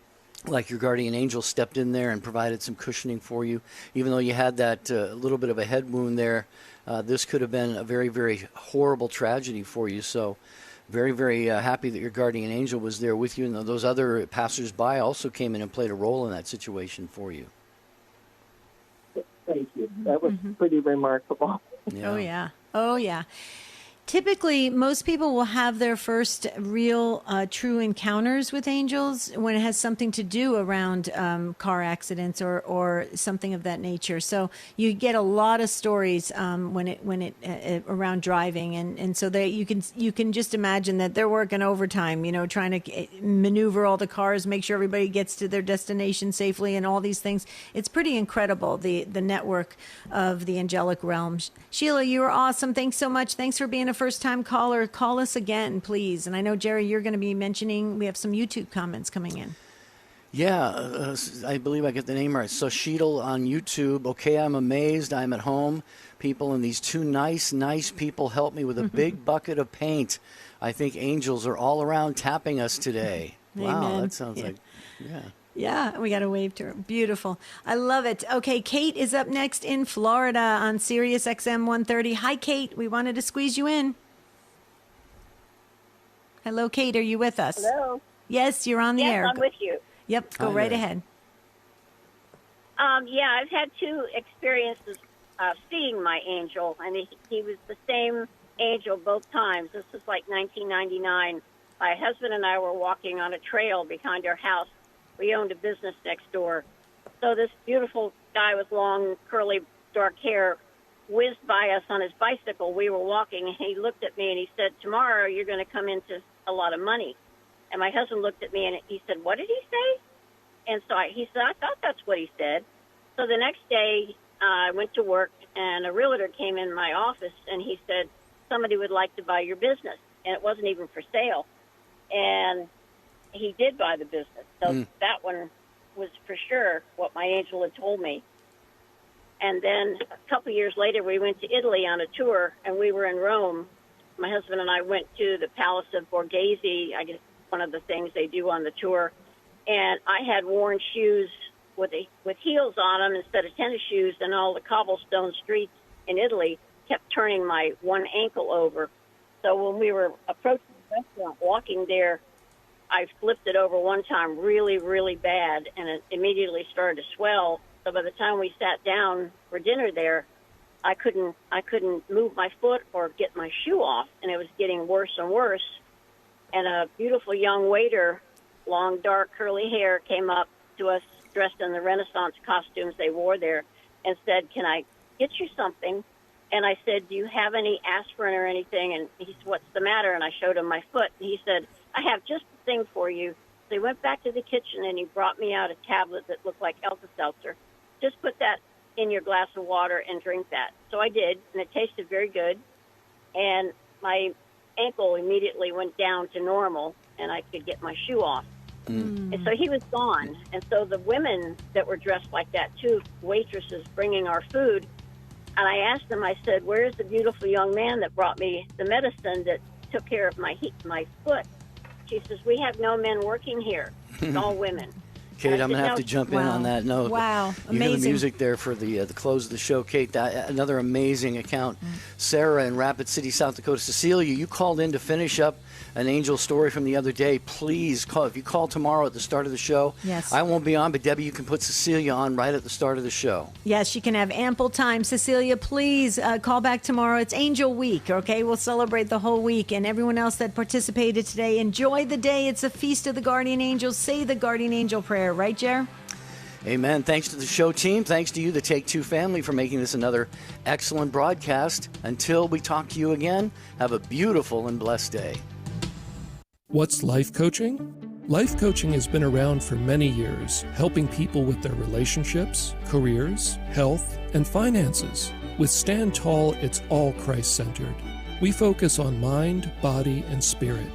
S2: like your guardian angel stepped in there and provided some cushioning for you. Even though you had that little bit of a head wound there, this could have been a very, very horrible tragedy for you. So very, very happy that your guardian angel was there with you, and those other passersby also came in and played a role in that situation for you.
S1: Thank you. That was pretty remarkable.
S2: Yeah.
S3: Oh, yeah. Typically, most people will have their first real, true encounters with angels when it has something to do around car accidents or something of that nature. So you get a lot of stories when it around driving, and so you can just imagine that they're working overtime, trying to maneuver all the cars, make sure everybody gets to their destination safely, and all these things. It's pretty incredible, the network of the angelic realm. Sheila, you were awesome. Thanks so much. Thanks for being a first-time caller. Call us again, please. And I know, Jerry, you're going to be mentioning, we have some YouTube comments coming in.
S2: Yeah, I believe I get the name right. So Sheetal on YouTube. Okay, I'm amazed. I'm at home. People, and these two nice people helped me with a big bucket of paint. I think angels are all around tapping us today. Wow,
S3: Amen.
S2: that sounds like, yeah.
S3: Yeah, we got to wave to her. Beautiful. I love it. Okay, Kate is up next in Florida on Sirius XM 130. Hi, Kate. We wanted to squeeze you in. Hello, Kate. Are you with us?
S4: Hello.
S3: Yes, you're on the air.
S4: Yes, I'm with you.
S3: Yep, go right ahead.
S4: Yeah, I've had two experiences seeing my angel, and he was the same angel both times. This was like 1999. My husband and I were walking on a trail behind our house. We owned a business next door. So this beautiful guy with long, curly, dark hair whizzed by us on his bicycle. We were walking, and he looked at me, and he said, tomorrow you're going to come into a lot of money. And my husband looked at me, and he said, what did he say? And so he said, I thought that's what he said. So the next day, I went to work, and a realtor came in my office, and he said, somebody would like to buy your business. And it wasn't even for sale. And he did buy the business. So that one was for sure what my angel had told me. And then a couple years later, we went to Italy on a tour, and we were in Rome. My husband and I went to the Palace of Borghese, I guess one of the things they do on the tour. And I had worn shoes with heels on them instead of tennis shoes, and all the cobblestone streets in Italy kept turning my one ankle over. So when we were approaching the restaurant, walking there, I flipped it over one time really, really bad, and it immediately started to swell. So by the time we sat down for dinner there, I couldn't move my foot or get my shoe off, and it was getting worse and worse. And a beautiful young waiter, long, dark, curly hair, came up to us dressed in the Renaissance costumes they wore there and said, can I get you something? And I said, do you have any aspirin or anything? And he said, what's the matter? And I showed him my foot. And he said, I have just the thing for you. So he went back to the kitchen, and he brought me out a tablet that looked like Alka-Seltzer. Just put that in your glass of water and drink that. So I did, and it tasted very good. And my ankle immediately went down to normal, and I could get my shoe off. And so he was gone. And so the women that were dressed like that, too, waitresses bringing our food, and I asked them, I said, where's the beautiful young man that brought me the medicine that took care of my foot? She says, we have no men working here. It's all women.
S2: Kate, I'm going to have to jump in on that note.
S3: Wow,
S2: you hear the
S3: amazing.
S2: music there for the close of the show, Kate. Another amazing account. Sarah in Rapid City, South Dakota. Cecilia, you called in to finish up an angel story from the other day, please call. If you call tomorrow at the start of the show,
S3: yes,
S2: I won't be on, but Debbie, you can put Cecilia on right at the start of the show.
S3: Yes, she can have ample time. Cecilia, please call back tomorrow. It's Angel Week, okay? We'll celebrate the whole week. And everyone else that participated today, enjoy the day. It's a feast of the guardian angels. Say the guardian angel prayer, right, Jer?
S2: Amen. Thanks to the show team. Thanks to you, the Take Two family, for making this another excellent broadcast. Until we talk to you again, have a beautiful and blessed day.
S5: What's life coaching? Life coaching has been around for many years, helping people with their relationships, careers, health, and finances. With Stand Tall, it's all Christ-centered. We focus on mind, body, and spirit.